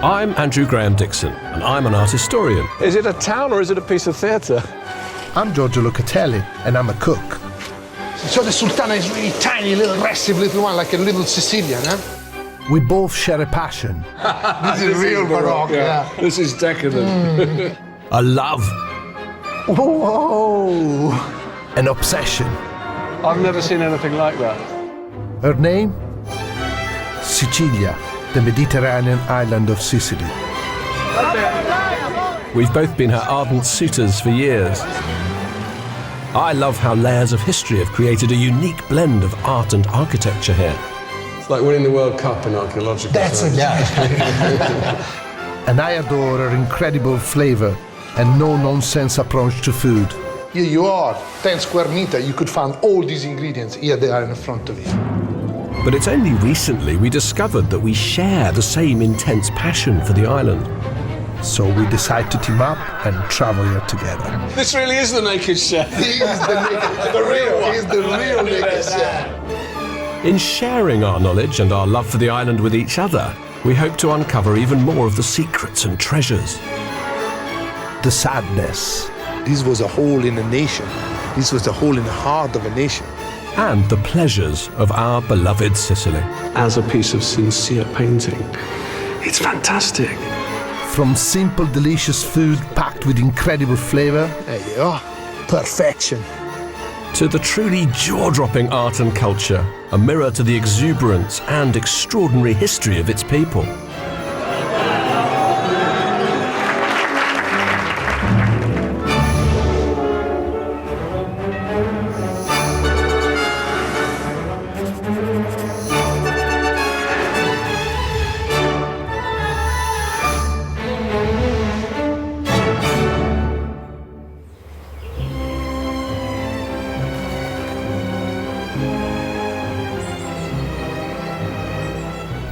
I'm Andrew Graham-Dixon, and I'm an art historian. Is it a town or is it a piece of theatre? I'm Giorgio Locatelli, and I'm a cook. So the Sultana is really tiny, little aggressive little one, like a little Sicilian, eh? We both share a passion. This is real Baroque, yeah. This is decadent. A love. Whoa! An obsession. I've never seen anything like that. Her name? Sicilia, the Mediterranean island of Sicily. We've both been her ardent suitors for years. I love how layers of history have created a unique blend of art and architecture here. It's like winning the World Cup in archaeological That's exactly. And I adore her incredible flavor and no-nonsense approach to food. Here you are, 10 square meters, you could find all these ingredients. Here they are in front of you. But it's only recently we discovered that we share the same intense passion for the island. So we decide to team up and travel here together. This really is the Naked Chef. He is the real one. He's the real naked chef. In sharing our knowledge and our love for the island with each other, we hope to uncover even more of the secrets and treasures. The sadness. This was a hole in a nation. This was a hole in the heart of a nation. And the pleasures of our beloved Sicily. As a piece of sincere painting, it's fantastic. From simple, delicious food packed with incredible flavor, There you are. Perfection. To the truly jaw-dropping art and culture, a mirror to the exuberance and extraordinary history of its people.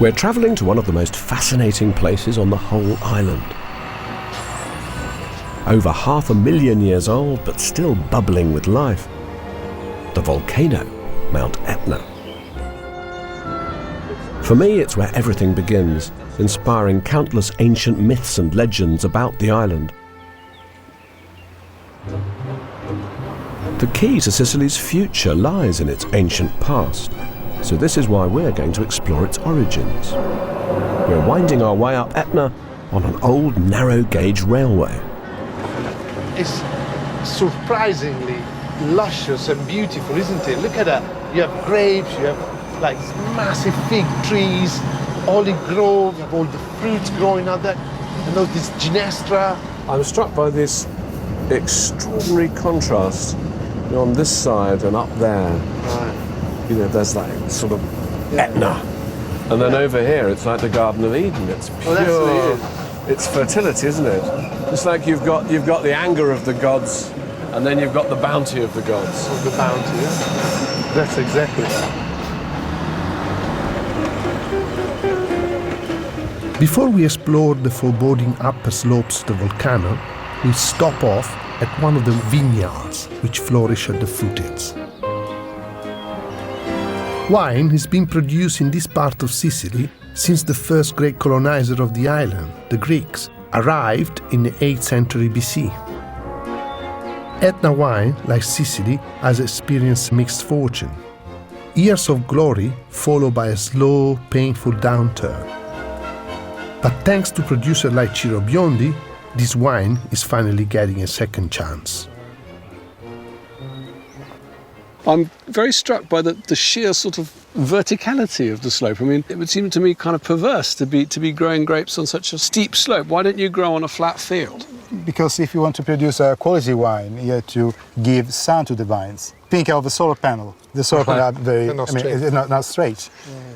We're travelling to one of the most fascinating places on the whole island. Over 500,000 years old, but still bubbling with life. The volcano, Mount Etna. For me, it's where everything begins, inspiring countless ancient myths and legends about the island. The key to Sicily's future lies in its ancient past. So this is why we're going to explore its origins. We're winding our way up Etna on an old narrow-gauge railway. It's surprisingly luscious and beautiful, isn't it? Look at that. You have grapes, you have like massive fig trees, olive grove, you have all the fruits growing out there, and all this ginestra. I'm struck by this extraordinary contrast on this side and up there. Right. You know, there's like sort of Etna. And then over here, it's like the Garden of Eden. It's pure, it's fertility, isn't it? It's like you've got the anger of the gods, and then you've got the bounty of the gods. The bounty, yeah. That's exactly that. Before we explore the foreboding upper slopes of the volcano, we stop off at one of the vineyards which flourish at the foothills. Wine has been produced in this part of Sicily since the first great colonizer of the island, the Greeks, arrived in the 8th century BC. Etna wine, like Sicily, has experienced mixed fortune. Years of glory followed by a slow, painful downturn. But thanks to producers like Ciro Biondi, this wine is finally getting a second chance. I'm very struck by the sheer sort of verticality of the slope. I mean, it would seem to me kind of perverse to be growing grapes on such a steep slope. Why don't you grow on a flat field? Because if you want to produce a quality wine, you have to give sun to the vines. Think of a solar panel. The solar panel are very, not not straight.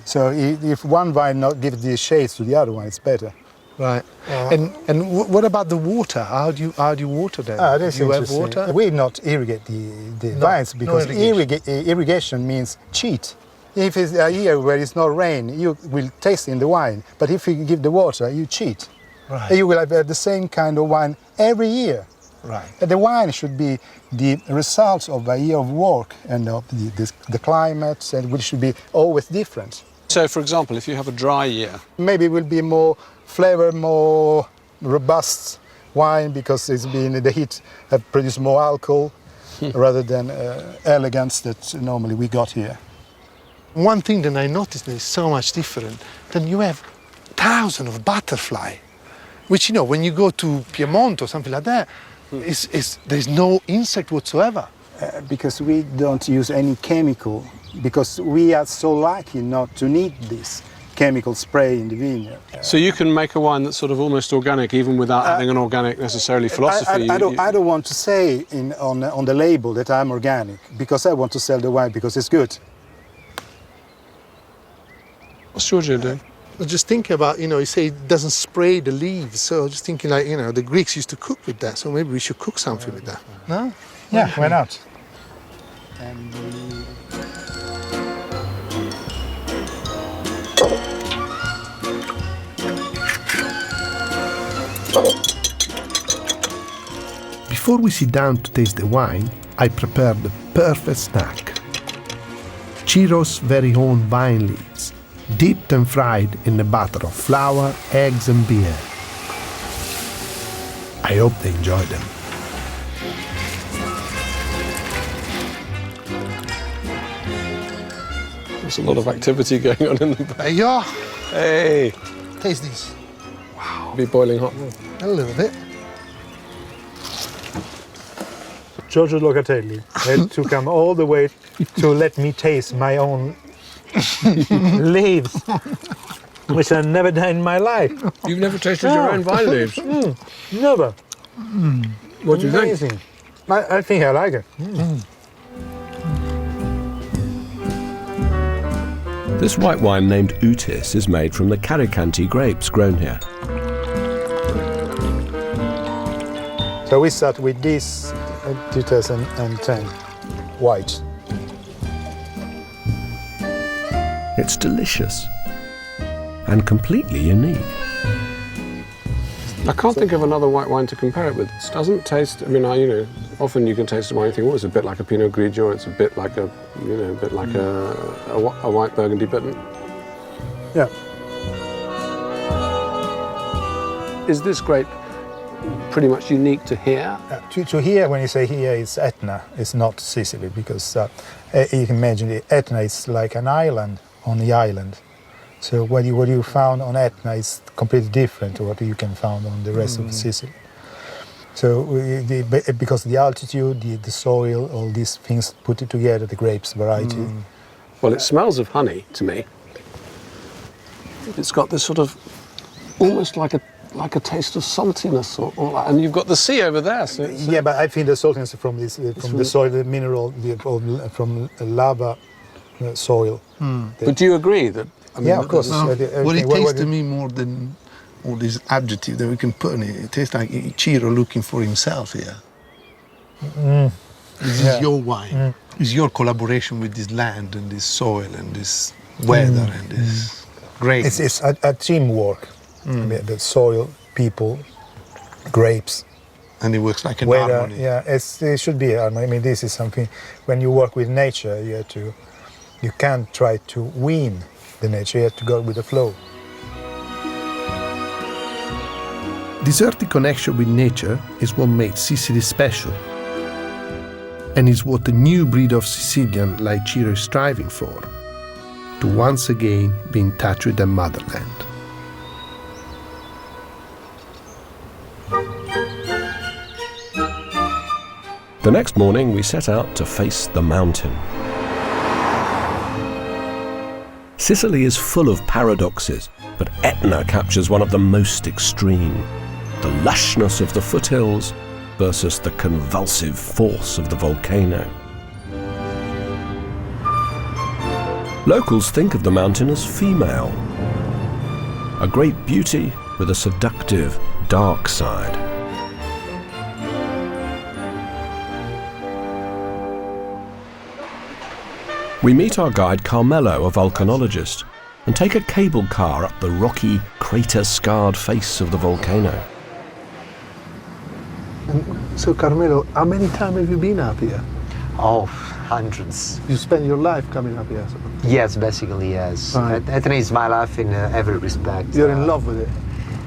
So if one vine not gives the shades to the other one, it's better. Right. And what about the water? How do you water them? That's do you have interesting. water? We not irrigate the vines because irrigation means cheat. If it's a year where it's not rain, you will taste in the wine. But if you give the water, you cheat. Right. You will have the same kind of wine every year. Right. The wine should be the result of a year of work and of the climate, and which should be always different. So, for example, if you have a dry year, Maybe it will be more flavor, more robust wine because it's been the heat have produced more alcohol rather than elegance that normally we got here. One thing that I noticed is so much different. Then you have thousands of butterfly, which, you know, when you go to Piedmont or something like that, there's no insect whatsoever. Because we don't use any chemical, because we are so lucky not to need this chemical spray in the vineyard. so you can make a wine that's sort of almost organic, even without having an organic necessarily philosophy. I don't want to say on the label that I'm organic, because I want to sell the wine because it's good. What's Giorgio doing? I was just thinking about, you know, you say it doesn't spray the leaves, so I was just thinking, like, you know, the Greeks used to cook with that, so maybe we should cook something with that. No? Yeah, why not? Before we sit down to taste the wine, I prepared the perfect snack. Ciro's very own vine leaves, dipped and fried in a batter of flour, eggs and beer. I hope they enjoy them. There's a lot of activity going on in the back. There you are. Hey, Taste these. be boiling hot. A little bit. Giorgio Locatelli had to come all the way to let me taste my own leaves, which I've never done in my life. You've never tasted your own vine leaves? Never. What do you think? Amazing. I think I like it. This white wine named Utis is made from the Caricanti grapes grown here. So we start with this 2010 white. It's delicious and completely unique. I can't think of another white wine to compare it with. It doesn't taste, I mean, you know, often you can taste a wine and think, oh, it's a bit like a Pinot Grigio, it's a bit like a, you know, a bit like a white Burgundy, but Yeah. is this grape pretty much unique to here? To here, when you say here, it's Etna, it's not Sicily, because you can imagine Etna is like an island on the island. So what you found on Etna is completely different to what you can find on the rest of Sicily. So because the altitude, the soil, all these things put it together, the grapes variety. Well, it smells of honey to me. It's got this sort of almost like a taste of saltiness, and you've got the sea over there. So Yeah, but I think the saltiness from this from the soil, the mineral, from lava soil. But do you agree that? I mean, Yeah, of course. What it tastes to me more than all these adjectives that we can put in it, it tastes like Ciro looking for himself here. This is your wine. It's your collaboration with this land and this soil and this weather and this grape. It's a teamwork. The soil, people, grapes. And it works like an Weather, harmony. yeah, it should be harmony. I mean, this is something, when you work with nature, you can't try to win the nature, you have to go with the flow. This earthy connection with nature is what made Sicily special, and is what the new breed of Sicilian like Ciro is striving for, to once again be in touch with their motherland. The next morning we set out to face the mountain. Sicily is full of paradoxes, but Etna captures one of the most extreme. The lushness of the foothills versus the convulsive force of the volcano. Locals think of the mountain as female, a great beauty with a seductive, dark side. We meet our guide Carmelo, a volcanologist, and take a cable car up the rocky, crater-scarred face of the volcano. So, Carmelo, how many times have you been up here? Oh, hundreds. You spend your life coming up here. So Yes, basically, yes. Right. Etna is my life in every respect. you're in love with it.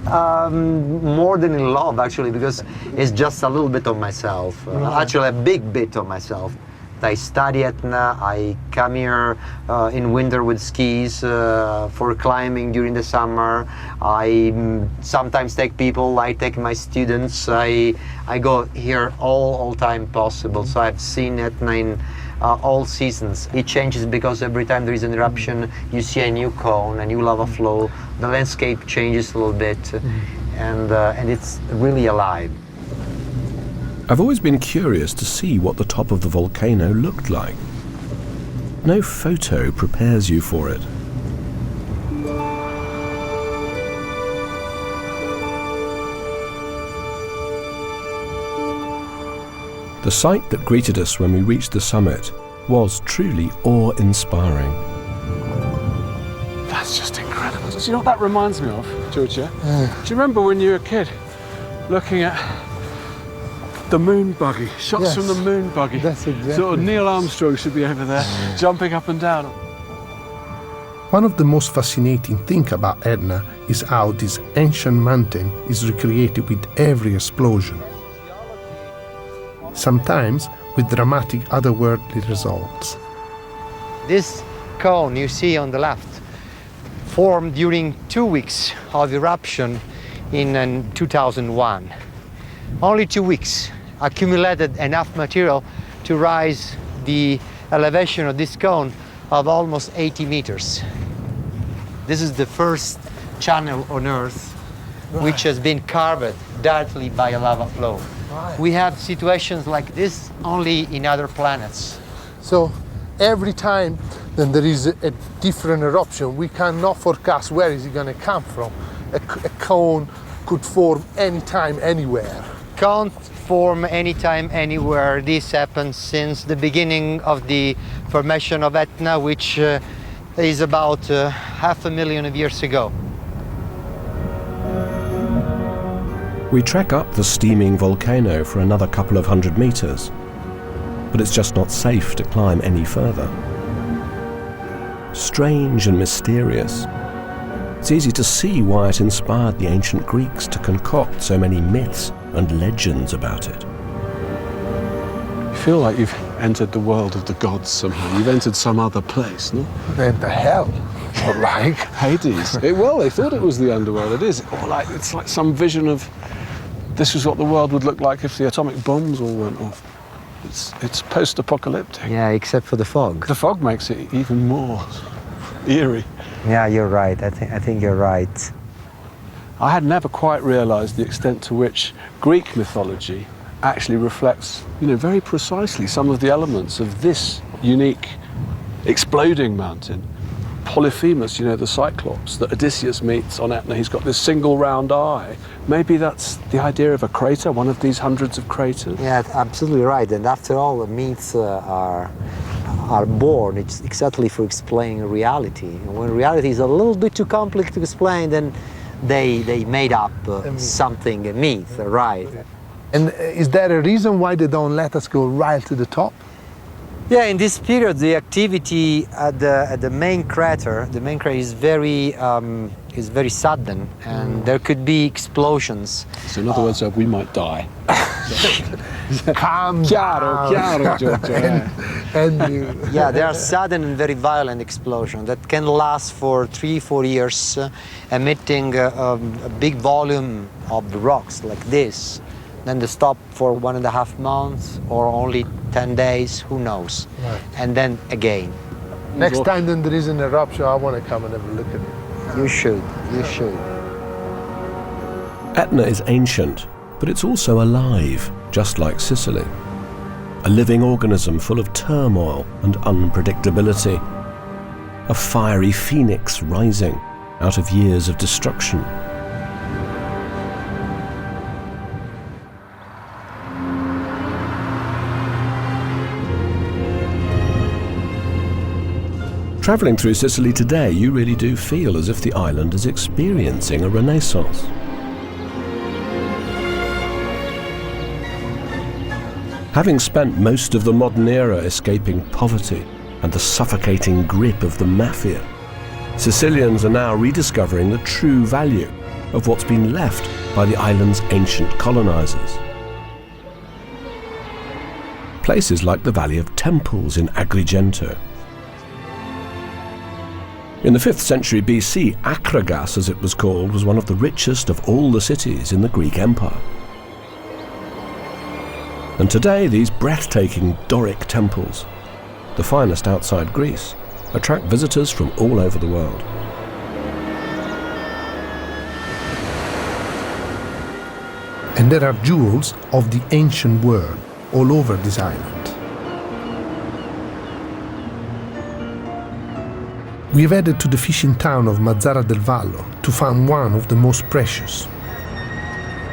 More than in love, actually, because it's just a little bit of myself. Actually, a big bit of myself. I study Etna, I come here in winter with skis for climbing during the summer. I sometimes take people, I take my students. I go here all time possible. So I've seen Etna in all seasons. It changes because every time there is an eruption, you see a new cone, a new lava flow. The landscape changes a little bit, and it's really alive. I've always been curious to see what the top of the volcano looked like. No photo prepares you for it. The sight that greeted us when we reached the summit was truly awe-inspiring. That's just incredible. Do you know what that reminds me of, Giorgio? Do you remember when you were a kid looking at the moon buggy, shots Yes. from the moon buggy? That's exactly. Sort of Neil Armstrong should be over there, jumping up and down. One of the most fascinating things about Etna is how this ancient mountain is recreated with every explosion, sometimes with dramatic otherworldly results. This cone you see on the left formed during 2 weeks of eruption in 2001. Only 2 weeks accumulated enough material to rise the elevation of this cone of almost 80 meters. This is the first channel on Earth which has been carved directly by a lava flow. We have situations like this only in other planets. So every time then there is a different eruption, we cannot forecast where is it going to come from. A cone could form anytime, anywhere. Can't form anytime, anywhere. This happens since the beginning of the formation of Etna, which is about 500,000 years ago. We trek up the steaming volcano for another couple of 100 meters, but it's just not safe to climb any further. Strange and mysterious. It's easy to see why it inspired the ancient Greeks to concoct so many myths and legends about it. You feel like you've entered the world of the gods somehow. You've entered some other place, no? Then the hell, like Hades. Well, they thought it was the underworld. It is. Or like it's like some vision of this is what the world would look like if the atomic bombs all went off. It's post-apocalyptic. Yeah, except for the fog. The fog makes it even more eerie. Yeah, you're right. I think you're right. I had never quite realised the extent to which Greek mythology actually reflects, very precisely some of the elements of this unique exploding mountain. Polyphemus, the Cyclops that Odysseus meets on Etna, he's got this single round eye. Maybe that's the idea of a crater, one of these hundreds of craters. Yeah, absolutely right. And after all, the myths are born. It's exactly for explaining reality. And when reality is a little bit too complex to explain, then they made up something, a myth, right? And is there a reason why they don't let us go right to the top? Yeah, in this period, the activity at the main crater is very sudden, and there could be explosions. So in other words, we might die. Calm Chiaro, Giorgio. Yeah, there are sudden and very violent explosions that can last for 3-4 years, emitting a big volume of the rocks like this. Then they stop for 1.5 months or only 10 days, who knows. Right. And then again. Next time then there is an eruption, I want to come and have a look at it. You should. Etna is ancient, but it's also alive, just like Sicily. A living organism full of turmoil and unpredictability. A fiery phoenix rising out of years of destruction. Travelling through Sicily today, you really do feel as if the island is experiencing a renaissance. Having spent most of the modern era escaping poverty and the suffocating grip of the mafia, Sicilians are now rediscovering the true value of what's been left by the island's ancient colonizers. Places like the Valley of Temples in Agrigento. In the 5th century BC, Akragas, as it was called, was one of the richest of all the cities in the Greek Empire. And today, these breathtaking Doric temples, the finest outside Greece, attract visitors from all over the world. And there are jewels of the ancient world all over this island. We have headed to the fishing town of Mazzara del Vallo to find one of the most precious.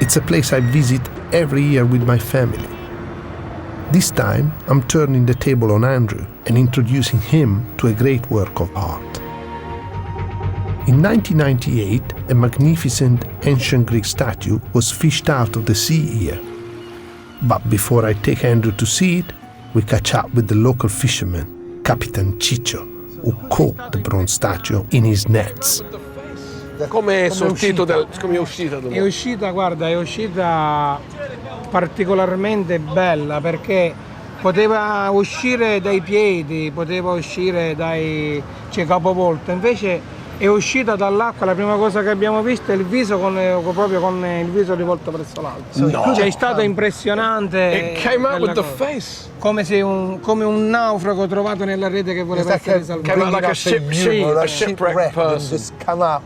It's a place I visit every year with my family. This time, I'm turning the table on Andrew and introducing him to a great work of art. In 1998, a magnificent ancient Greek statue was fished out of the sea here. But before I take Andrew to see it, we catch up with the local fisherman, Capitan Ciccio, who caught the bronze statue in his nets. Come è sortito come è uscita? È uscita, guarda, è uscita particolarmente bella perché poteva uscire dai piedi, poteva uscire cioè capovolta, invece è uscita dall'acqua. La prima cosa che abbiamo visto è il viso proprio con il viso rivolto verso l'alto. No. Cioè, è stato impressionante. It came out with the cosa. face. Come un naufrago trovato nella rete che voleva essere salvato. Came out like a shipwrecked person. Just come up,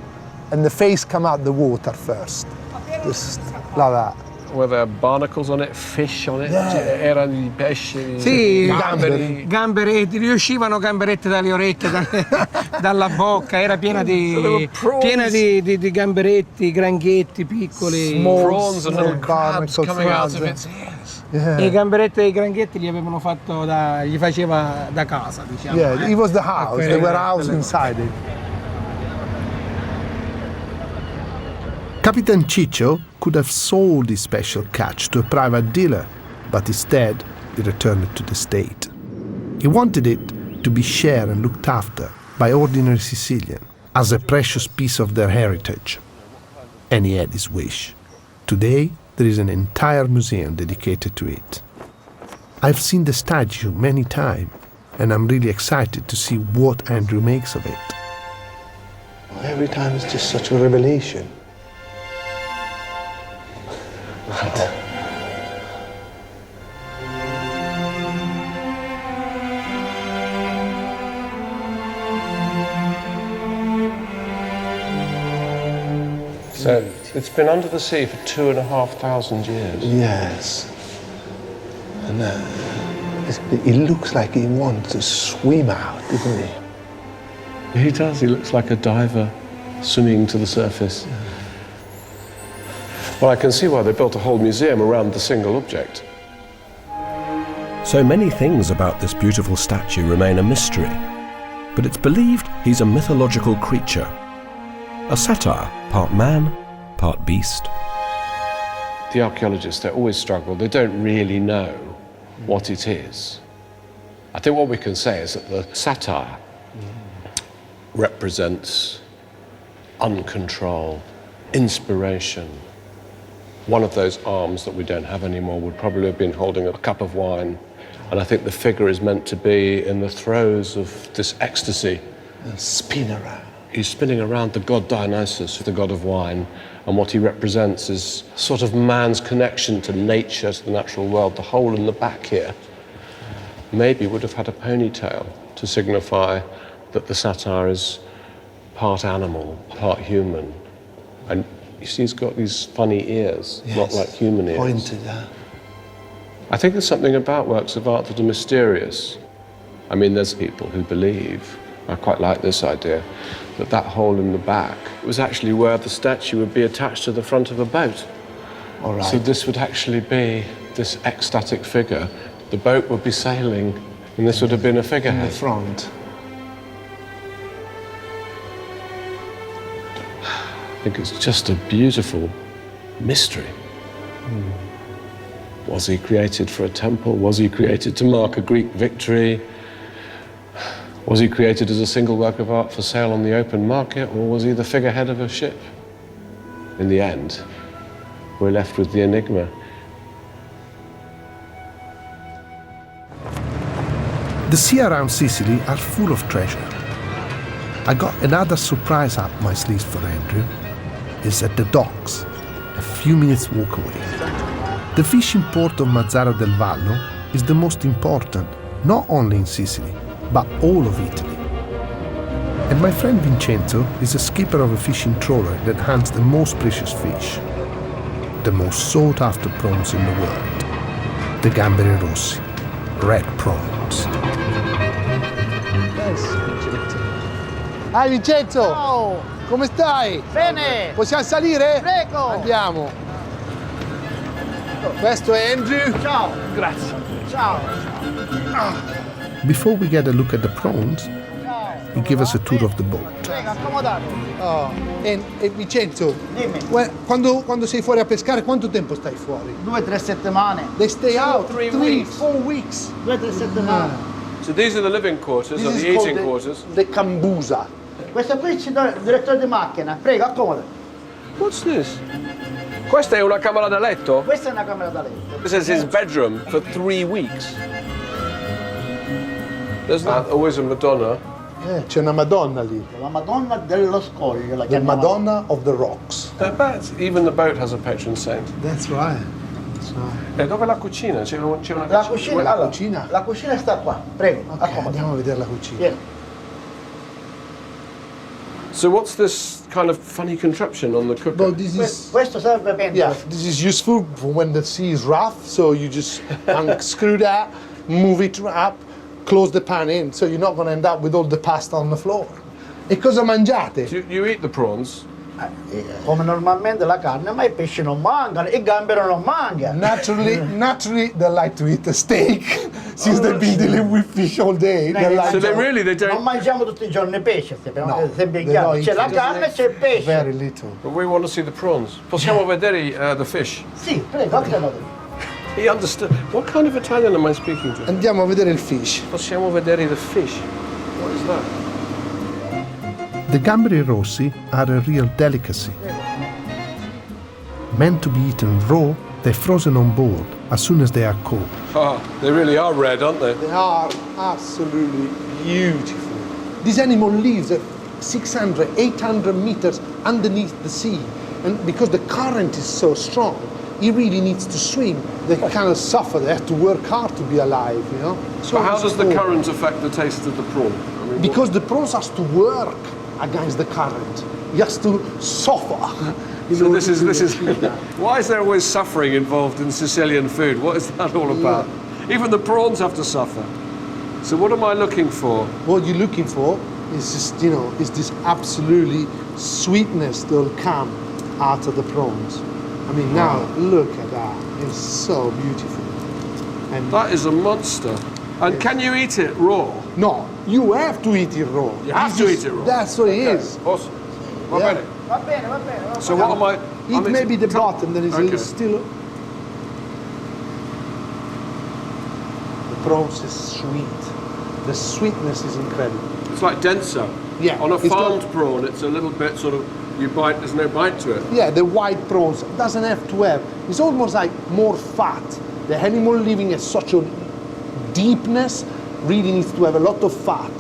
and the face come out the water first, just like that. Were there barnacles on it, fish on it? Erano i pesci? Sì, gamberi. gamberetti, riuscivano gamberetti dalle orecchie, dalla bocca, era piena di gamberetti, granghetti piccoli. Prawns and little crabs coming out of its ears. E i gamberetti e i granghetti gli faceva da casa, diciamo. Yeah, it was the house. They were housed inside it. Capitan Ciccio could have sold his special catch to a private dealer, but instead he returned it to the state. He wanted it to be shared and looked after by ordinary Sicilians as a precious piece of their heritage. And he had his wish. Today there is an entire museum dedicated to it. I've seen the statue many times, and I'm really excited to see what Andrew makes of it. Every time it's just such a revelation. So it's been under the sea for 2,500 years. Yes. And it looks like he wants to swim out, doesn't he? He does. He looks like a diver swimming to the surface. Well, I can see why they built a whole museum around the single object. So many things about this beautiful statue remain a mystery, but it's believed he's a mythological creature, a satyr, part man, part beast. The archaeologists, they always struggle. They don't really know what it is. I think what we can say is that the satyr represents uncontrolled, inspiration. One of those arms that we don't have anymore would probably have been holding a cup of wine. And I think the figure is meant to be in the throes of this ecstasy. And spin around. He's spinning around the god Dionysus, the god of wine, and what he represents is sort of man's connection to nature, to the natural world. The hole in the back here maybe would have had a ponytail to signify that the satyr is part animal, part human. And you see he's got these funny ears, Yes. not like human ears. Pointed at. I think there's something about works of art that are mysterious. I mean, there's people who believe, I quite like this idea, that that hole in the back was actually where the statue would be attached to the front of a boat. All right. So this would actually be this ecstatic figure. The boat would be sailing, and this would have been a in the figurehead. front. I think it's just a beautiful mystery. Was he created for a temple? Was he created to mark a Greek victory? Was he created as a single work of art for sale on the open market, or was he the figurehead of a ship? In the end, we're left with the enigma. The sea around Sicily are full of treasure. I got another surprise up my sleeves for Andrew. It's at the docks, a few minutes walk away. The fishing port of Mazzara del Vallo is the most important, not only in Sicily, but all of Italy. And my friend Vincenzo is a skipper of a fishing trawler that hunts the most precious fish, the most sought after prawns in the world, the gamberi rossi, red prawns. Hi Vincenzo! Ciao! Come stai? Bene! Possiamo salire? Prego! Andiamo! Questo è Andrew. Ciao! Grazie. Ciao! Before we get a look at the prawns, he gave us a tour of the boat. Prego, accomodate! Oh, e Vincenzo, Dimmi. quando sei fuori a pescare, quanto tempo stai fuori? 2-3 settimane. They stay out 3 3, weeks. 4 weeks. 2-3 settimane. So these are the living quarters, or This the is called eating quarters. the cambusa. Questo qui ci dà il direttore di macchina. Prego, accomodate. What's this? Questa è una camera da letto? Questa è una camera da letto. This is his bedroom for 3 weeks. There's always a Madonna. C'è una Madonna lì. La Madonna dello Scoglio la The chiamiamo. Madonna of the Rocks. Even the boat has a patron saint. That's right. E dove è la cucina? C'è una La cucina, La allora, cucina? La cucina sta qua. Prego, Ok, accomodate. andiamo a vedere la cucina. Vieni. So what's this kind of funny contraption on the cooker? Well, this is Questo serve per yeah, this is useful for when the sea is rough. So you just unscrew that, move it up, close the pan in. So you're not going to end up with all the pasta on the floor. E cosa mangiate? You eat the prawns? Come normalmente la carne, ma i pesci non mangiano, i gamberi non mangiano. Naturally, they like to eat a steak since they've been dealing with fish all day. They like So they to- really, they Non don't... mangiamo tutti i giorni pesce, No, sempre in they chiaro. don't C'è eat la it. carne e c'è il pesce. Very little. But we want to see the prawns. Possiamo vedere the fish? Sì, prego, accomodate. He understood. What kind of Italian am I speaking to? Andiamo a vedere il fish. Possiamo vedere the fish. What is that? The gamberi rossi are a real delicacy. Meant to be eaten raw, they're frozen on board as soon as they are caught. Oh, they really are red, aren't they? They are absolutely beautiful. This animal lives at 600, 800 meters underneath the sea. And because the current is so strong, he really needs to swim. They kind of suffer. They have to work hard to be alive, you know. But how does the cool. current affect the taste of the prawn? I mean, Because the prawns has to work against the current. He has to suffer. So this is why is there always suffering involved in Sicilian food? What is that all about? Even the prawns have to suffer. So what am I looking for? What you're looking for is just, you know, is this absolutely sweetness that will come out of the prawns. I mean, now look at that. It's so beautiful. And That is a monster. And can you eat it raw? no, you have to eat it raw. You have to eat it raw. That's what it is. Awesome. Va Yeah. bene. Va bene, va bene. So what am I? Eat maybe the bottom. There is Okay. still. The prawns is sweet. The sweetness is incredible. It's like denser. Yeah, On a it's farmed got- prawn, it's a little bit sort of you bite. There's no bite to it. Yeah, the white prawns doesn't have to have. It's almost like more fat. The animal living at such a deepness really needs to have a lot of fat.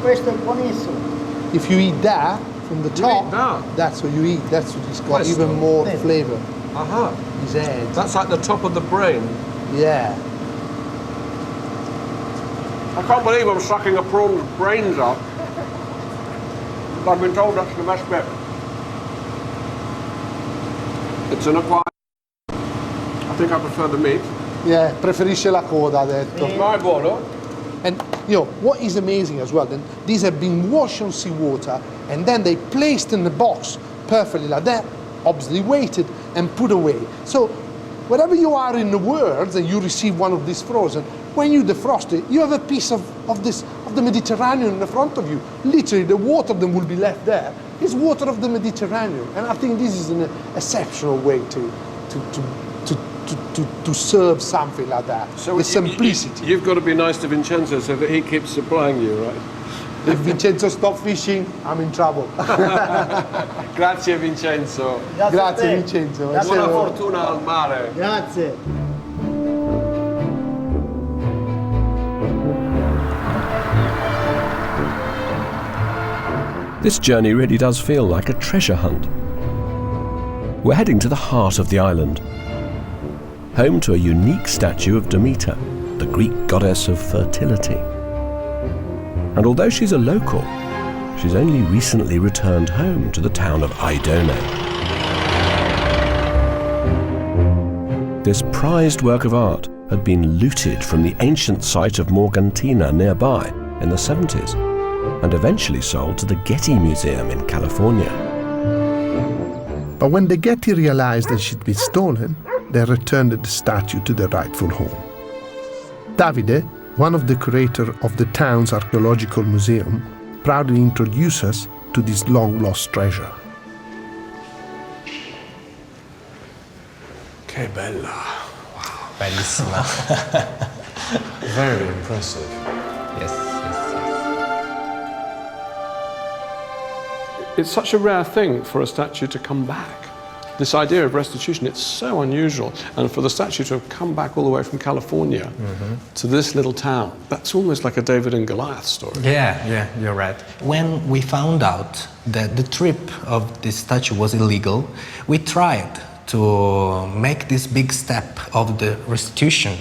Questo è buonissimo. If you eat that from the You top, eat that? that's what you eat. That's what it's got Questo? even more Sì. flavor. Aha. His head. That's like the top of the brain. Yeah. I can't believe I'm sucking a prawn's brains up. I've been told that's the best bit. It's an acquired. I think I prefer the meat. Yeah, preferisce la coda, ha detto. My buono. And you know what is amazing as well? Then these have been washed on seawater and then they placed in the box perfectly like that, obviously weighted and put away. So wherever you are in the world and you receive one of these frozen, when you defrost it, you have a piece of the Mediterranean in the front of you. Literally, the water of them will be left there. It's water of the Mediterranean, and I think this is an exceptional way to to serve something like that. So the simplicity. You've got to be nice to Vincenzo so that he keeps supplying you, right? If Vincenzo stops fishing, I'm in trouble. Grazie Vincenzo. Grazie Vincenzo. Buona fortuna al mare. Grazie. This journey really does feel like a treasure hunt. We're heading to the heart of the island, home to a unique statue of Demeter, the Greek goddess of fertility. And although she's a local, she's only recently returned home to the town of Idone. This prized work of art had been looted from the ancient site of Morgantina nearby in the 70s and eventually sold to the Getty Museum in California. But when the Getty realized that she'd been stolen, they returned the statue to their rightful home. Davide, one of the curators of the town's archaeological museum, proudly introduced us to this long-lost treasure. Che bella. Bellissima. Very impressive. Yes. It's such a rare thing for a statue to come back. This idea of restitution, it's so unusual. And for the statue to have come back all the way from California to this little town, that's almost like a David and Goliath story. Yeah, you're right. When we found out that the trip of this statue was illegal, we tried to make this big step of the restitution.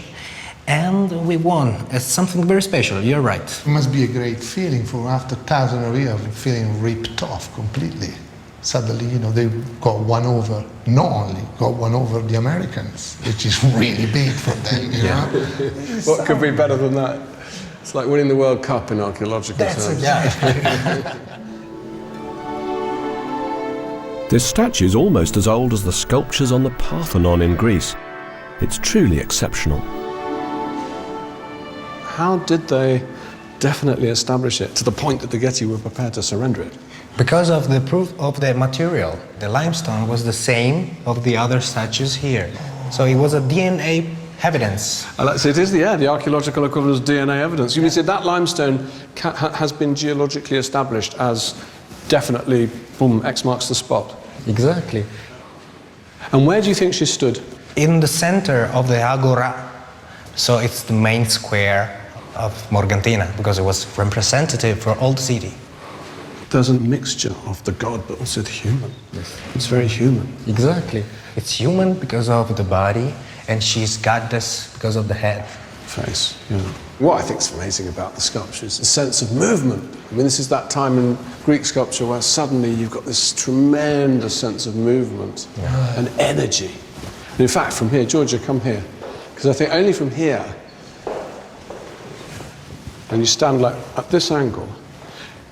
And we won. It's something very special, you're right. It must be a great feeling for after thousands of years of feeling ripped off completely. Suddenly, they got one over, not only got one over the Americans, which is really big for them, you know? What could be better than that? It's like winning the World Cup in archaeological terms. This statue is almost as old as the sculptures on the Parthenon in Greece. It's truly exceptional. How did they definitely establish it to the point that the Getty were prepared to surrender it? Because of the proof of the material. The limestone was the same of the other statues here. So it was a DNA evidence. So it is the archaeological equivalent of DNA evidence. You mean say that limestone has been geologically established as definitely, boom, X marks the spot? Exactly. And where do you think she stood? In the center of the Agora. So it's the main square of Morgantina, because it was representative for all the city. There's a mixture of the god, but also the human. Yes. It's very human. Exactly. It's human because of the body, and she's goddess because of the head. Face, yeah. What I think is amazing about the sculpture is the sense of movement. I mean, this is that time in Greek sculpture where suddenly you've got this tremendous sense of movement and energy. And in fact, from here, Giorgio, come here. Because I think only from here, and you stand like at this angle,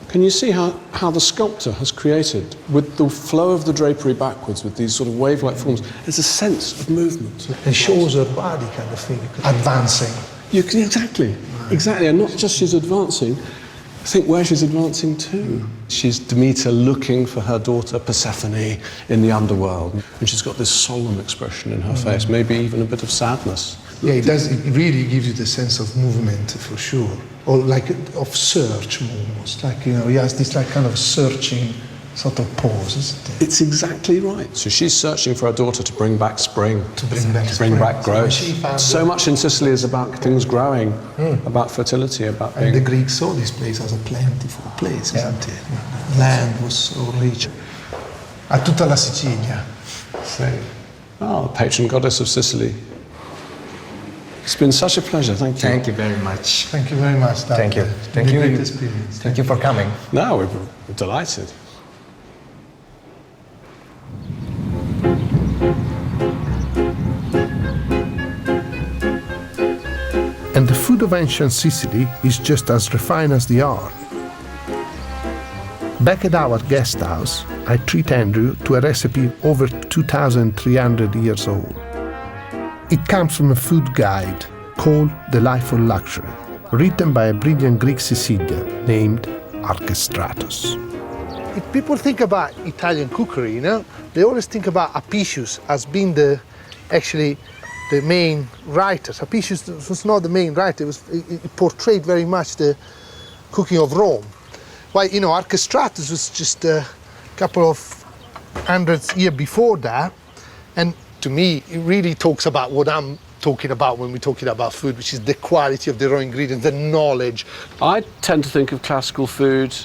can you see how the sculptor has created, with the flow of the drapery backwards, with these sort of wave-like forms, there's a sense of movement. It shows her body kind of thing, advancing. You can, exactly, and not just she's advancing, think where she's advancing to. She's Demeter looking for her daughter Persephone in the underworld, and she's got this solemn expression in her face, maybe even a bit of sadness. Yeah, it does. It really gives you the sense of movement for sure, or like of search almost. Like he has this like kind of searching sort of pose, isn't it? It's exactly right. So she's searching for her daughter to bring back spring, To bring back to bring back growth. She found So much in Sicily is about things growing, about fertility, about And being. the Greeks saw this place as a plentiful place, isn't it? Land was so rich. A tutta la Sicilia. Patron goddess of Sicily. It's been such a pleasure. Thank you. Thank you very much. Thank you very much, Davide. Thank you. It's Thank been you. a great experience. Thank you for coming. No, we're delighted. And the food of ancient Sicily is just as refined as the art. Back at our guest house, I treat Andrew to a recipe over 2,300 years old. It comes from a food guide called The Life of Luxury, written by a brilliant Greek Sicilian named Archestratos. If people think about Italian cookery, they always think about Apicius as being actually the main writer. Apicius was not the main writer. It portrayed very much the cooking of Rome. While, you know, Archestratus was just a couple of hundreds years before that. And to me, it really talks about what I'm talking about when we're talking about food, which is the quality of the raw ingredients, the knowledge. I tend to think of classical food,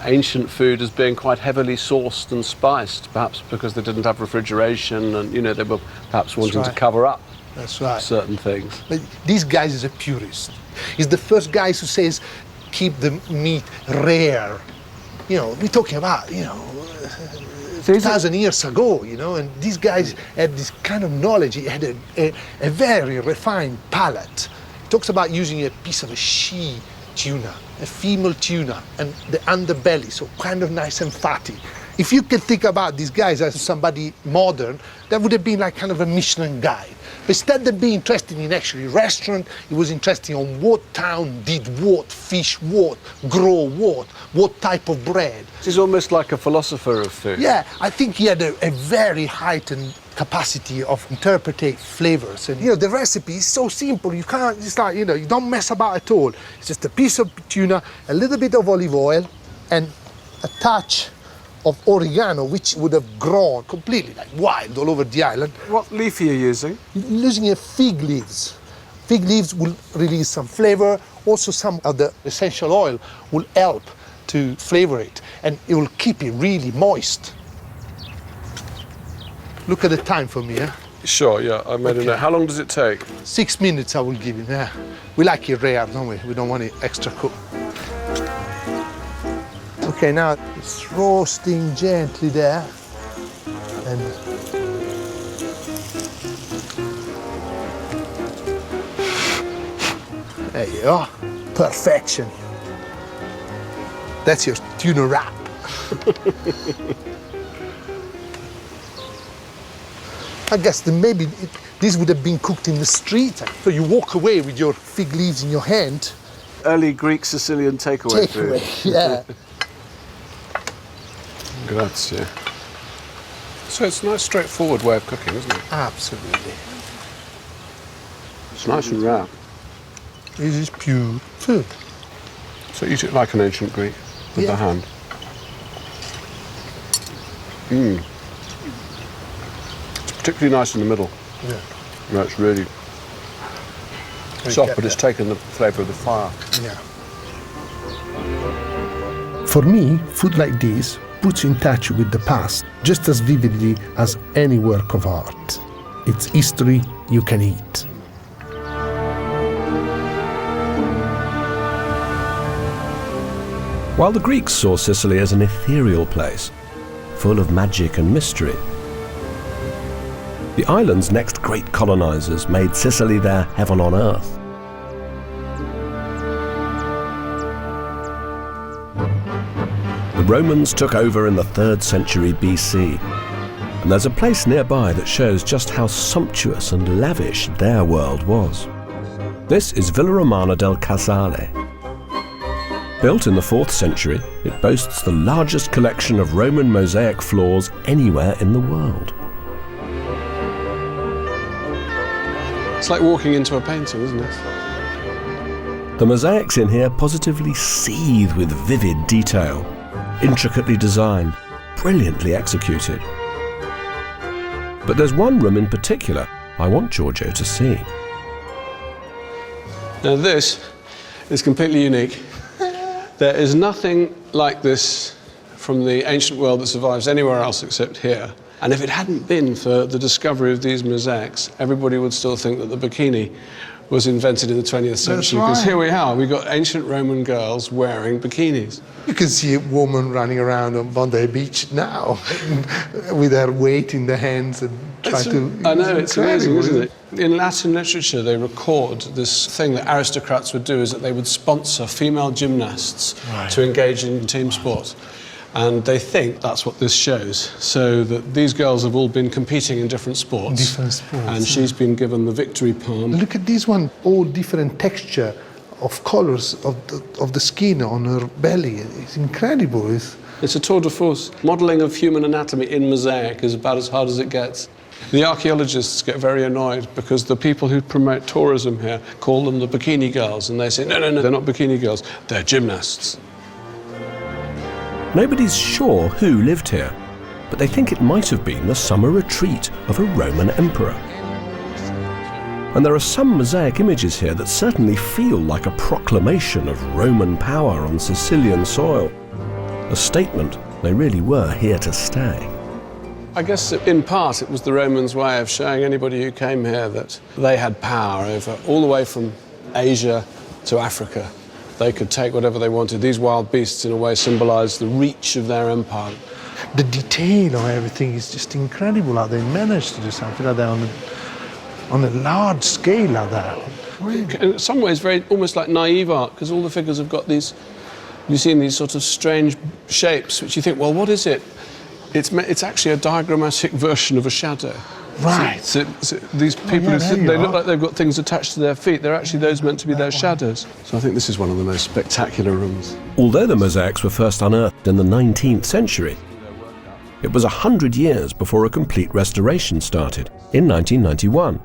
ancient food, as being quite heavily sauced and spiced, perhaps because they didn't have refrigeration and, you know, they were perhaps wanting to cover up certain things. But these guys is a purist. He's the first guy who says, keep the meat rare. You know, we're talking about, you know, 1,000 years ago, you know, and these guys had this kind of knowledge. He had a very refined palate. He talks about using a piece of a she tuna, a female tuna, and the underbelly, so kind of nice and fatty. If you can think about these guys as somebody modern, that would have been like kind of a Michelin guide. But instead of being interested in actually restaurant, he was interested on what town did what, fish what, grow what type of bread. He's almost like a philosopher of food. Yeah, I think he had a very heightened capacity of interpreting flavors. And, you know, the recipe is so simple, you can't, it's like, you know, you don't mess about at all. It's just a piece of tuna, a little bit of olive oil, and a touch of oregano, which would have grown completely like wild all over the island. What leaf are you using? Using fig leaves. Fig leaves will release some flavor. Also, some of the essential oil will help to flavor it, and it will keep it really moist. Look at the time for me, eh? Sure, yeah, I made a note. How long does it take? 6 minutes I will give it, yeah. We like it rare, don't we? We don't want it extra cooked. Okay, now it's roasting gently there. And there you go. Perfection. That's your tuna wrap. I guess that maybe this would have been cooked in the street. So you walk away with your fig leaves in your hand. Early Greek Sicilian takeaway food. Yeah. Grazie. So it's a nice, straightforward way of cooking, isn't it? Absolutely. It's nice and rare. This is pure food. So eat it like an ancient Greek, with the hand. Mmm. It's particularly nice in the middle. Yeah. No, it's really soft, but it's taken the flavour of the fire. Yeah. For me, food like this puts you in touch with the past just as vividly as any work of art. It's history you can eat. While the Greeks saw Sicily as an ethereal place, full of magic and mystery, the island's next great colonizers made Sicily their heaven on earth. The Romans took over in the 3rd century BC, and there's a place nearby that shows just how sumptuous and lavish their world was. This is Villa Romana del Casale. Built in the 4th century, it boasts the largest collection of Roman mosaic floors anywhere in the world. It's like walking into a painting, isn't it? The mosaics in here positively seethe with vivid detail, intricately designed, brilliantly executed. But there's one room in particular I want Giorgio to see. Now this is completely unique. There is nothing like this from the ancient world that survives anywhere else except here. And if it hadn't been for the discovery of these mosaics, everybody would still think that the bikini was invented in the 20th century. Because here we are, we've got ancient Roman girls wearing bikinis. You can see a woman running around on Bondi Beach now with her weight in the hands and try to... I know, it's amazing, isn't it? In Latin literature, they record this thing that aristocrats would do, is that they would sponsor female gymnasts to engage in team sport. And they think that's what this shows, so that these girls have all been competing in different sports. And she's been given the victory palm. Look at this one, all different texture of colors of the skin on her belly. It's incredible. It's a tour de force. Modelling of human anatomy in mosaic is about as hard as it gets. The archaeologists get very annoyed because the people who promote tourism here call them the bikini girls, and they say, no, they're not bikini girls, they're gymnasts. Nobody's sure who lived here, but they think it might have been the summer retreat of a Roman emperor. And there are some mosaic images here that certainly feel like a proclamation of Roman power on Sicilian soil. A statement they really were here to stay. I guess in part it was the Romans' way of showing anybody who came here that they had power over all the way from Asia to Africa. They could take whatever they wanted. These wild beasts in a way symbolised the reach of their empire. The detail of everything is just incredible how they managed to do something like that on a large scale like that. In some ways, very almost like naive art, because all the figures have got these, you've seen these sort of strange shapes, which you think, well, what is it? It's actually a diagrammatic version of a shadow. Right. So these people who sit, they look like they've got things attached to their feet. They're actually those meant to be their shadows. So I think this is one of the most spectacular rooms. Although the mosaics were first unearthed in the 19th century, it was 100 years before a complete restoration started in 1991.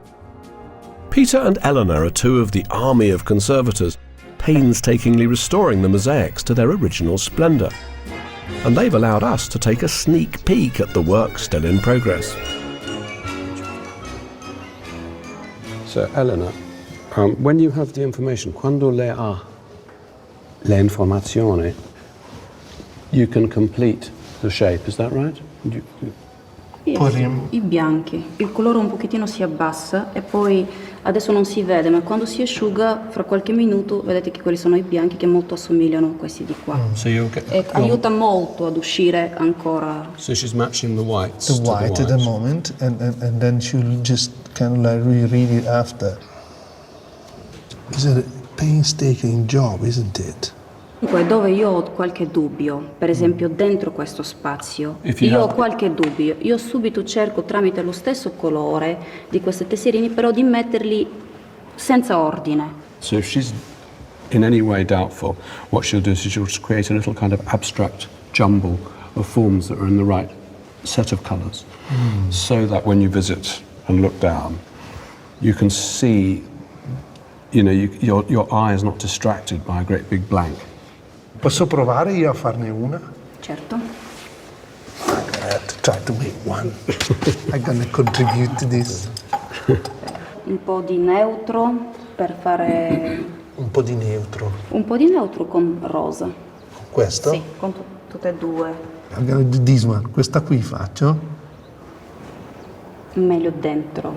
Peter and Eleanor are two of the army of conservators, painstakingly restoring the mosaics to their original splendour. And they've allowed us to take a sneak peek at the work still in progress. So, Eleanor, when you have the information, quando lei ha l'informazione, you can complete the shape, is that right? I bianchi, il colore un pochettino si abbassa e poi adesso non si vede, ma quando si asciuga fra qualche minuto vedete che quelli sono i bianchi che molto assomigliano a questi di qua. E aiuta molto ad uscire ancora. So she's matching the whites. The white at the moment, and then she'll just kind of like reread it after. It's a painstaking job, isn't it? Comunque, dove io ho qualche dubbio, per esempio dentro questo spazio, io ho qualche dubbio, io subito cerco tramite lo stesso colore di questi tesserini, però di metterli senza ordine. So if she's in any way doubtful, what she'll do is she'll create a little kind of abstract jumble of forms that are in the right set of colours, so that when you visit and look down, you can see, you know, your eye is not distracted by a great big blank. Posso provare io a farne una? Certo. I'm gonna have to try to make one. I'm gonna contribute to this. Un po' di neutro per fare... Un po' di neutro. Un po' di neutro con rosa. Con questo? Sì, con tutte e due. I'm gonna do this one. Questa qui faccio. Meglio dentro.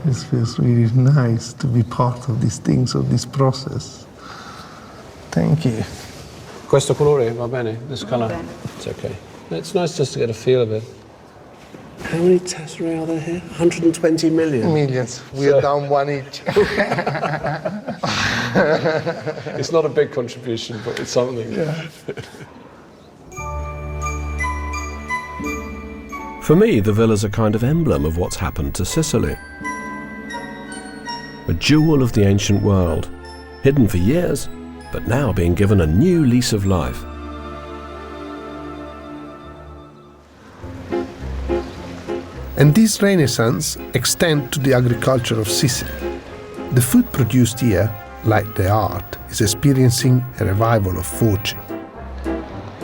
It feels really nice to be part of these things, of this process. Thank you. Questo colore va bene? This colour? bene. It's okay. It's nice just to get a feel of it. How many tesserae are there here? 120 million. Millions. We are down one each. It's not a big contribution, but it's something. Yeah. For me, the villa's a kind of emblem of what's happened to Sicily. A jewel of the ancient world, hidden for years, but now being given a new lease of life. And this renaissance extends to the agriculture of Sicily. The food produced here, like the art, is experiencing a revival of fortune.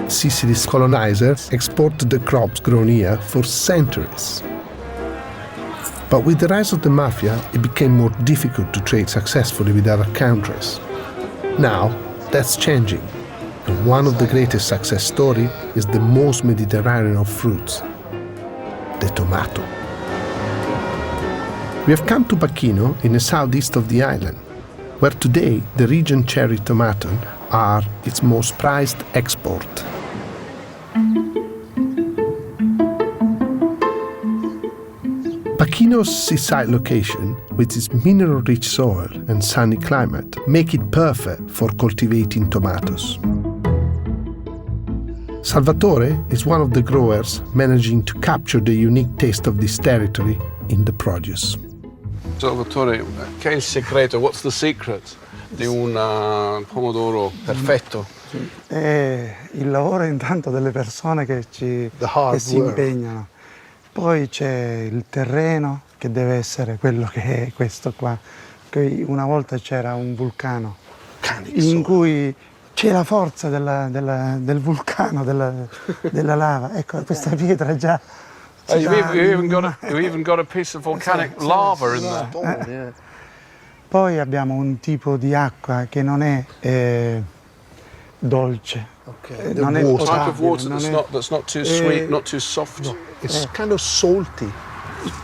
Sicily's colonizers exported the crops grown here for centuries. But with the rise of the mafia, it became more difficult to trade successfully with other countries. Now, that's changing, and one of the greatest success stories is the most Mediterranean of fruits, the tomato. We have come to Pachino in the southeast of the island, where today the region cherry tomato are its most prized export. Pachino's seaside location, with its mineral-rich soil and sunny climate, make it perfect for cultivating tomatoes. Salvatore is one of the growers managing to capture the unique taste of this territory in the produce. Salvatore, che è il segreto? What's the secret di un pomodoro perfetto? È il lavoro intanto delle persone che si impegnano. Poi c'è il terreno che deve essere quello che è questo qua. Che una volta c'era un vulcano in cui c'è la forza del vulcano, della lava. Ecco, questa pietra già... You even got a piece of volcanic lava in there. Poi abbiamo un tipo di acqua che non è dolce, non è Type of water potabile, that's not too sweet, not too soft. No, it's kind of salty.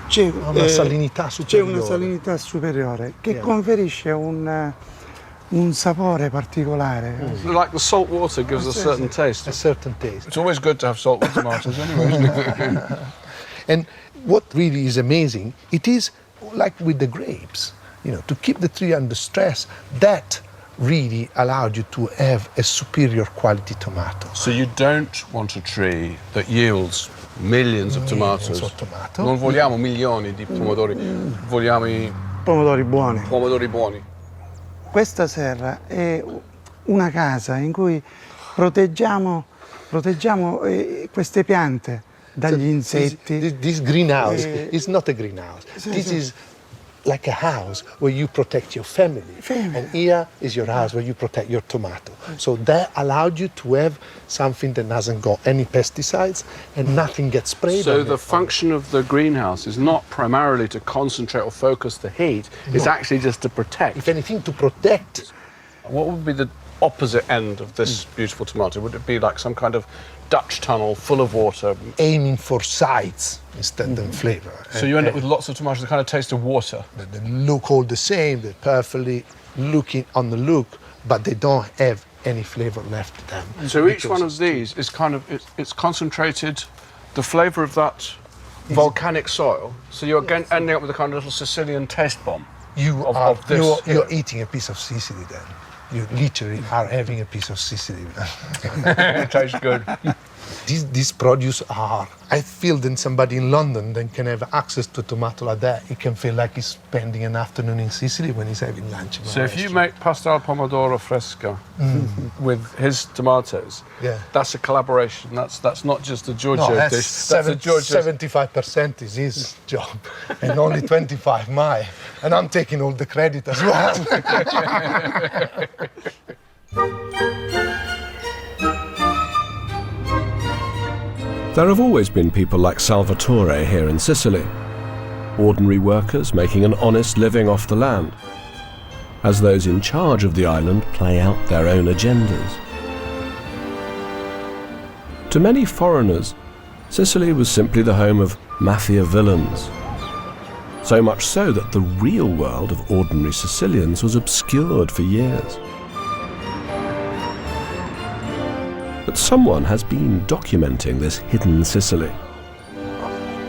c'è Una salinità superiore. C'è una salinità superiore che conferisce un sapore particolare. Like the salt water gives a certain taste. A certain taste. It's always good to have salt with tomatoes anyway, isn't it? And what really is amazing, it is like with the grapes, to keep the tree under stress, that really allowed you to have a superior quality tomato. So you don't want a tree that yields millions of tomatoes. Non vogliamo milioni di pomodori, vogliamo i Pomodori buoni. pomodori buoni. Questa serra è una casa in cui proteggiamo queste piante dagli insetti. This greenhouse is not a greenhouse. This is like a house where you protect your family. And here is your house where you protect your tomato. So that allowed you to have something that doesn't got any pesticides and nothing gets sprayed. So the function of the greenhouse is not primarily to concentrate or focus the heat, it's actually just to protect. If anything, to protect. What would be the opposite end of this beautiful tomato? Would it be like some kind of Dutch tunnel full of water? Aiming for sides instead than flavor. So you end up with lots of tomatoes that kind of taste of water. They look all the same, they're perfectly looking on the look, but they don't have any flavor left to them. So each one of these is kind of, it's concentrated the flavour of that volcanic soil. So you're ending up with a kind of little Sicilian taste bomb. You're eating a piece of Sicily then. You literally are having a piece of Sicily. It tastes good. These produce are, I feel that somebody in London then can have access to a tomato like that. He can feel like he's spending an afternoon in Sicily when he's having lunch. So if you make pasta al pomodoro fresca with his tomatoes, that's a collaboration. That's not just a Giorgio dish. That's a Giorgio. 75% is his job, and only 25 mine. And I'm taking all the credit as well. There have always been people like Salvatore here in Sicily, ordinary workers making an honest living off the land, as those in charge of the island play out their own agendas. To many foreigners, Sicily was simply the home of mafia villains, so much so that the real world of ordinary Sicilians was obscured for years. But someone has been documenting this hidden Sicily.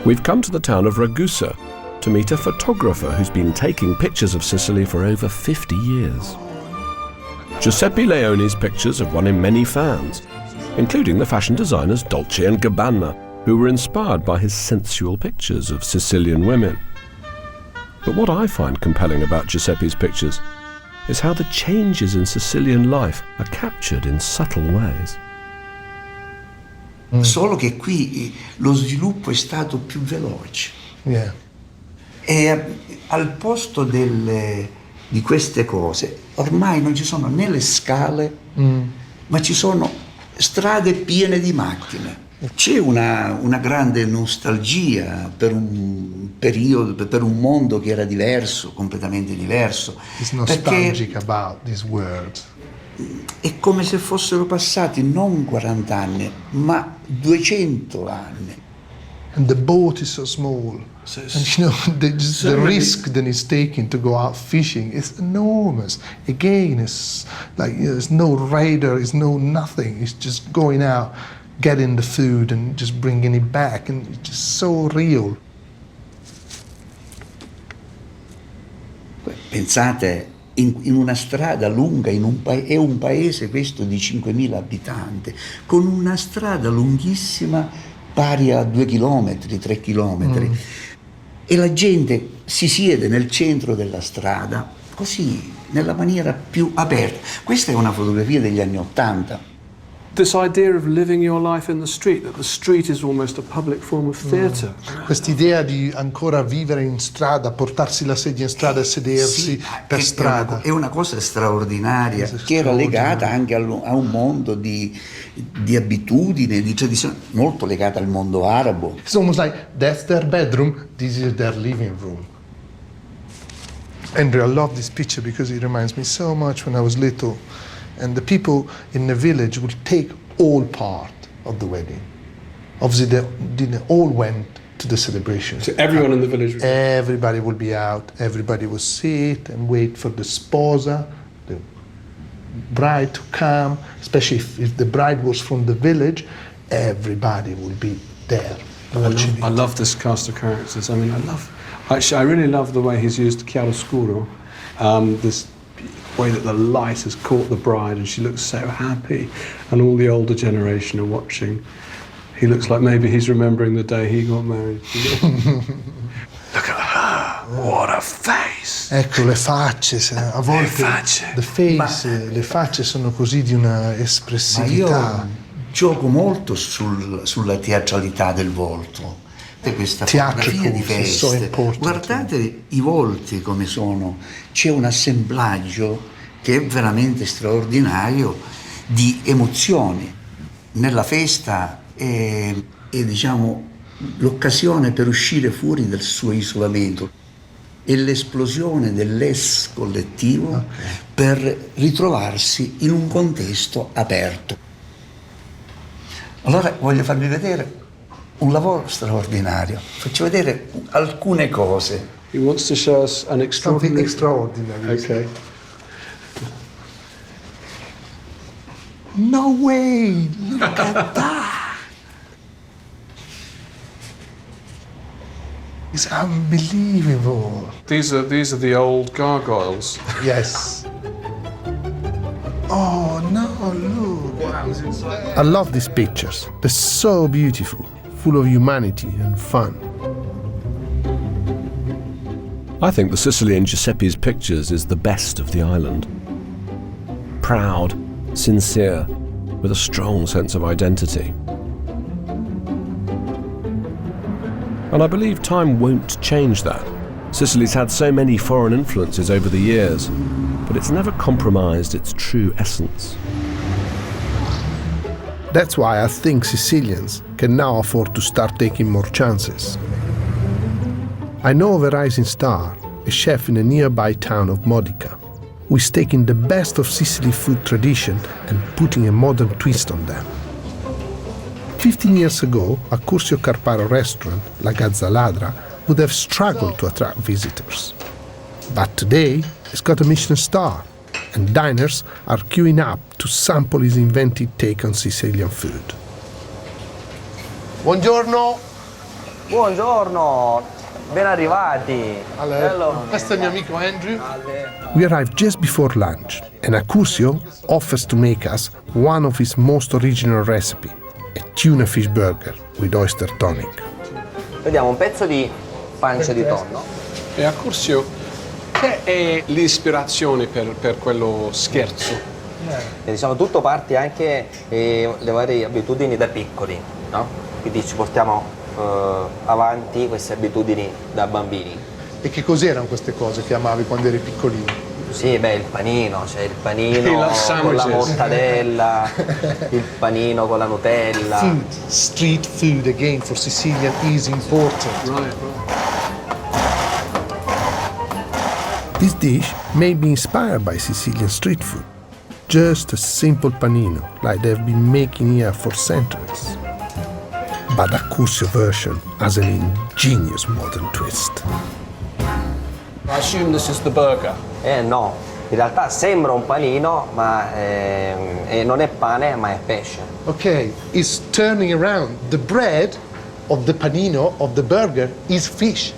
We've come to the town of Ragusa to meet a photographer who's been taking pictures of Sicily for over 50 years. Giuseppe Leone's pictures have won him many fans, including the fashion designers Dolce & Gabbana, who were inspired by his sensual pictures of Sicilian women. But what I find compelling about Giuseppe's pictures is how the changes in Sicilian life are captured in subtle ways. Solo che qui lo sviluppo è stato più veloce. E al posto di queste cose ormai non ci sono né le scale, ma ci sono strade piene di macchine. C'è una grande nostalgia per un periodo, per un mondo che era diverso, completamente diverso. It's nostalgic about this world. È come se fossero passati non 40 anni, ma 200 anni. And the boat is so small. And the risk that is taken to go out fishing is enormous. Again, it's like there's no radar, there's no nothing. It's just going out, getting the food and just bringing it back, and it's just so real. Pensate, in una strada lunga, è un paese questo di 5.000 abitanti, con una strada lunghissima pari a 2 chilometri, 3 chilometri. E la gente si siede nel centro della strada, così, nella maniera più aperta. Questa è una fotografia degli anni '80. this idea of living your life in the street, that the street is almost a public form of theatre. Quest'idea di ancora vivere in strada, portarsi la sedia in strada e sedersi per strada. È una cosa straordinaria, che era legata anche a un mondo di abitudini, di tradizione, molto legata al mondo arabo. It's almost like that's their bedroom, this is their living room. Andrew, I love this picture because it reminds me so much when I was little. And the people in the village would take all part of the wedding. Obviously, they all went to the celebration. So everyone in the village? Everybody would be out. Everybody would sit and wait for the sposa, the bride to come. Especially if the bride was from the village, everybody would be there watching it. I love this cast of characters. I mean, I really love the way he's used chiaroscuro. This way that the light has caught the bride and she looks so happy, and all the older generation are watching. He looks like maybe he's remembering the day he got married. Look at her, what a face! Ecco le facce, a volte le facce sono così di una espressività. Ma io gioco molto sulla teatralità del volto. Questa fotografia di feste, guardate i volti come sono, c'è un assemblaggio che è veramente straordinario di emozioni. Nella festa è diciamo l'occasione per uscire fuori dal suo isolamento, è l'esplosione dell'es collettivo per ritrovarsi in un contesto aperto. Allora voglio farvi vedere un lavoro straordinario. Faccio vedere alcune cose. He wants to show us an Something extraordinary. Okay. No way! Look at that! It's unbelievable. These are the old gargoyles. Yes. Oh no, look. I love these pictures. They're so beautiful, full of humanity and fun. I think the Sicily in Giuseppe's pictures is the best of the island. Proud, sincere, with a strong sense of identity. And I believe time won't change that. Sicily's had so many foreign influences over the years, but it's never compromised its true essence. That's why I think Sicilians can now afford to start taking more chances. I know of a rising star, a chef in a nearby town of Modica, who is taking the best of Sicily food tradition and putting a modern twist on them. 15 years ago, a Curzio Carparo restaurant, La Gazzaladra, would have struggled to attract visitors. But today, it's got a Michelin star, and diners are queuing up to sample his inventive take on Sicilian food. Buongiorno! Buongiorno, ben arrivati. Hello. Questo è il mio amico Andrew. We arrived just before lunch, and Accusio offers to make us one of his most original recipe, a tuna fish burger with oyster tonic. Vediamo un pezzo di pancia di tonno. E Accusio, che è l'ispirazione per quello scherzo? E diciamo tutto parte anche le varie abitudini da piccoli, no? Quindi ci portiamo avanti queste abitudini da bambini. E che cos'erano queste cose che amavi quando eri piccolino? Sì, beh, il panino con la mortadella, il panino con la Nutella. Food, street food again for Sicilian is important. Right. This dish may be inspired by Sicilian street food, just a simple panino like they've been making here for centuries. But the Accusio version has an ingenious modern twist. I assume this is the burger. No, in realtà sembra un panino, ma non è pane, ma è pesce. Okay, it's turning around. The bread of the panino, of the burger, is fish.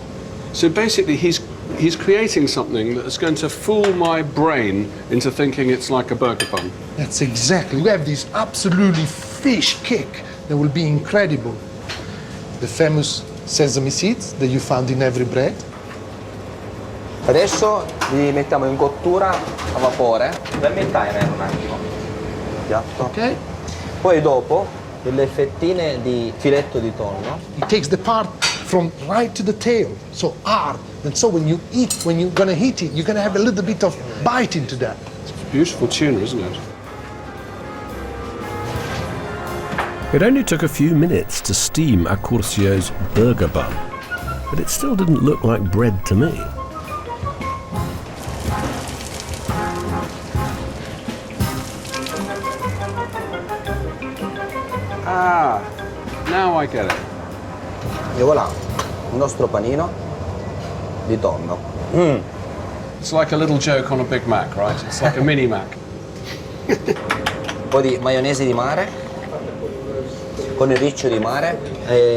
So basically he's creating something that's going to fool my brain into thinking it's like a burger bun. That's exactly. We have this absolutely fish kick that will be incredible. The famous sesame seeds that you found in every bread. Adesso li mettiamo in cottura a vapore. Dammi il timer un attimo. Piatto. Ok. Poi dopo delle fettine di filetto di tonno. It takes the part from right to the tail, so hard. And so when you eat, when you're gonna eat it, you're gonna have a little bit of bite into that. It's a beautiful tuna, isn't it? It only took a few minutes to steam Accursio's burger bun, but it still didn't look like bread to me. Ah, now I get it. E voilà, il nostro panino di tonno. It's like a little joke on a Big Mac, right? It's like a mini Mac. Un po' di maionese di mare, con il riccio di mare,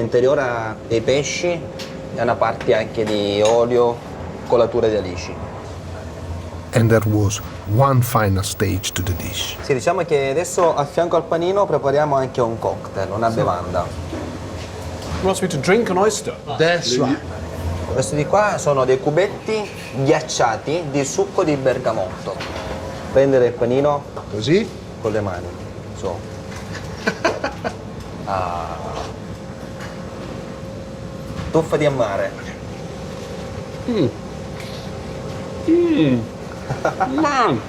interiora dei pesci e una parte anche di olio, colatura di alici. And there was one final stage to the dish. Sì, diciamo che adesso a fianco al panino prepariamo anche un cocktail, una bevanda. You want me to drink an oyster? That's right. Questi di qua sono dei cubetti ghiacciati di succo di bergamotto. Prendere il panino così con le mani. So. Tuffa di mare. Man!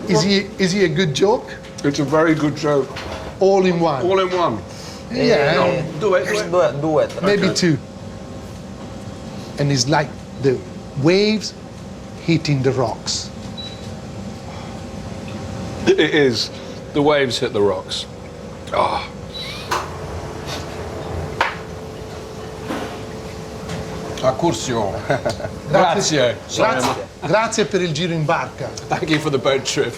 Is he a good joke? It's a very good joke. All in one. All in one. Yeah. No, Do it. Maybe two. And it's like the waves hitting the rocks. It is. The waves hit the rocks. Ah. Accursio. Grazie. Grazie per il giro in barca. Thank you for the boat trip.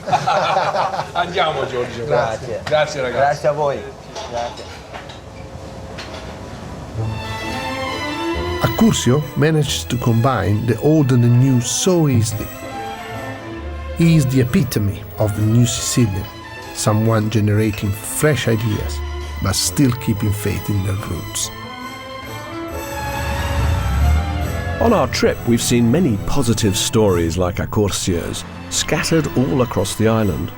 Andiamo, Giorgio. Grazie. Grazie, ragazzi. Grazie a voi. Grazie. Accursio managed to combine the old and the new so easily. He is the epitome of the new Sicilian, someone generating fresh ideas, but still keeping faith in their roots. On our trip, we've seen many positive stories like Accursio's, scattered all across the island.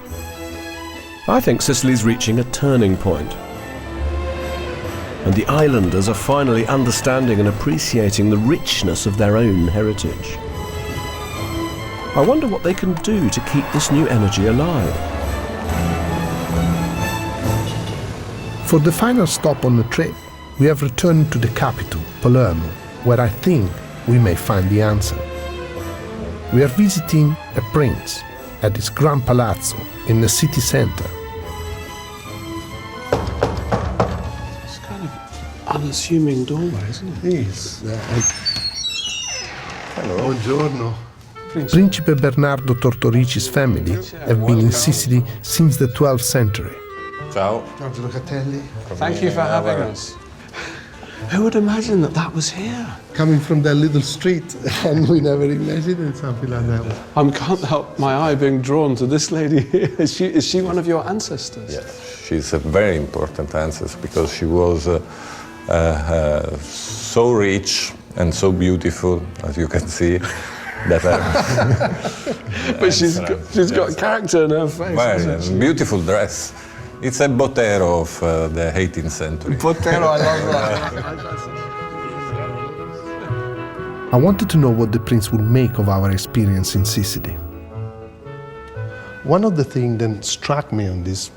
I think Sicily's reaching a turning point, and the islanders are finally understanding and appreciating the richness of their own heritage. I wonder what they can do to keep this new energy alive. For the final stop on the trip, we have returned to the capital, Palermo, where I think we may find the answer. We are visiting a prince at his Grand Palazzo in the city center. It's kind of unassuming doorway, isn't it? Yes. Hello. Buongiorno. Principe Bernardo Tortorici's family have been in Sicily since the 12th century. Ciao. Giorgio Locatelli. Thank you for having us. Who would imagine that that was here? Coming from that little street, and we never imagined something like that. I can't help my eye being drawn to this lady here. Is she one of your ancestors? Yes, she's a very important ancestor because she was so rich and so beautiful, as you can see. That but she's got character in her face. Very beautiful dress. It's a Botero of the 18th century. Botero, I love that. I wanted to know what the prince would make of our experience in Sicily. One of the things that struck me on this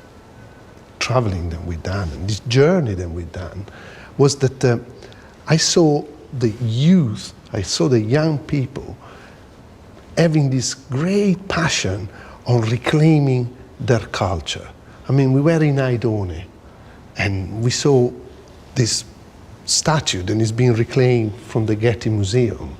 traveling that we've done, and this journey that we've done, was that I saw the youth, I saw the young people having this great passion on reclaiming their culture. I mean, we were in Aidone, and we saw this statue that is being reclaimed from the Getty Museum.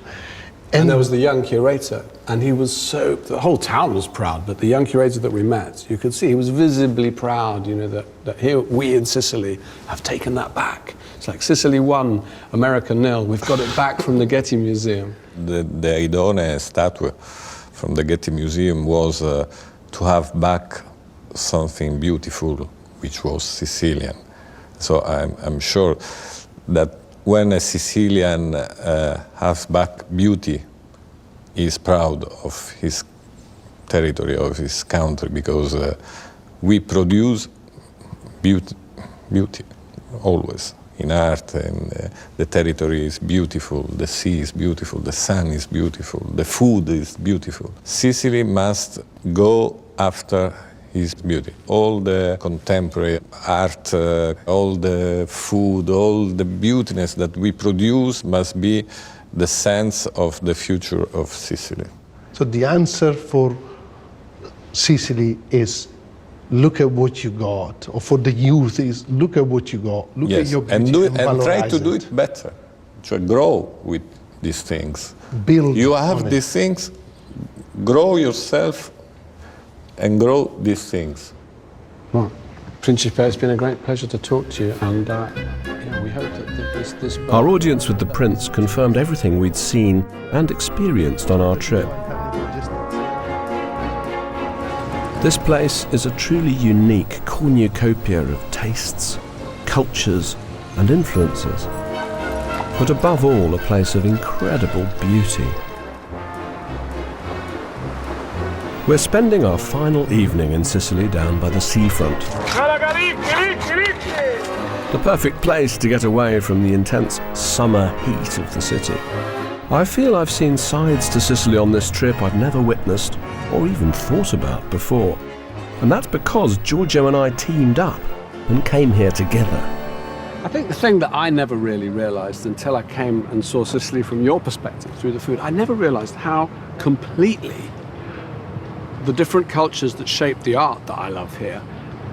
And there was the young curator, and he was the whole town was proud, but the young curator that we met, you could see he was visibly proud, you know, that here we in Sicily have taken that back. It's like Sicily 1, America 0, we've got it back from the Getty Museum. The Aidone statue from the Getty Museum was to have back something beautiful, which was Sicilian. So I'm sure that when a Sicilian has back beauty, he is proud of his territory, of his country, because we produce beauty, always. In art, and the territory is beautiful, the sea is beautiful, the sun is beautiful, the food is beautiful. Sicily must go after his beauty. All the contemporary art, all the food, all the beautiness that we produce must be the sense of the future of Sicily. So the answer for Sicily is look at what you got, or for the youth is look at what you got, look at your beauty and try to do it better, to grow with these things. Build. You have these things, grow yourself and grow these things. Well, Principe, it's been a great pleasure to talk to you, and we hope that this Our audience with the Prince confirmed everything we'd seen and experienced on our trip. This place is a truly unique cornucopia of tastes, cultures and influences, but above all a place of incredible beauty. We're spending our final evening in Sicily down by the seafront. The perfect place to get away from the intense summer heat of the city. I feel I've seen sides to Sicily on this trip I've never witnessed or even thought about before. And that's because Giorgio and I teamed up and came here together. I think the thing that I never really realised until I came and saw Sicily from your perspective through the food, I never realised how completely the different cultures that shape the art that I love here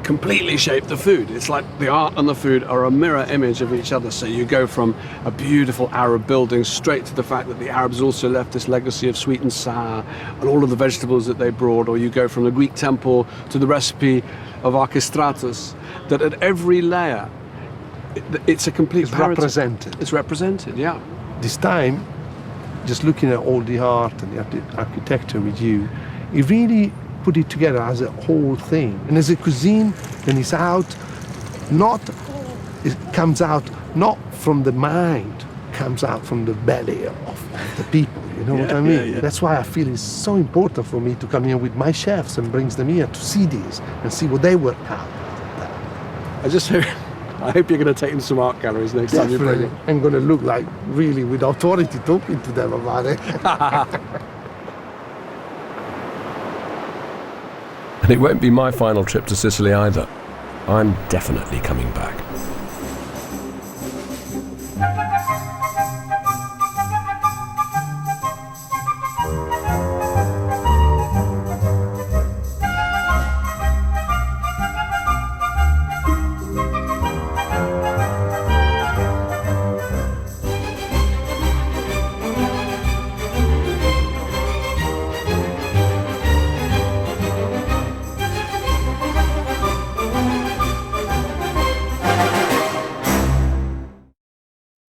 completely shape the food. It's like the art and the food are a mirror image of each other. So you go from a beautiful Arab building straight to the fact that the Arabs also left this legacy of sweet and sour and all of the vegetables that they brought, or you go from the Greek temple to the recipe of Archistratus, that at every layer it's a complete It's represented. It's represented, yeah. This time, just looking at all the art and the architecture with you, it really put it together as a whole thing. And as a cuisine, then it's out, it comes out not from the mind, comes out from the belly of the people, you know what I mean? Yeah. That's why I feel it's so important for me to come here with my chefs and brings them here to see this and see what they work out. I hope you're going to take them to some art galleries next time you bring them. I'm going to look like really with authority talking to them about it. And it won't be my final trip to Sicily either. I'm definitely coming back.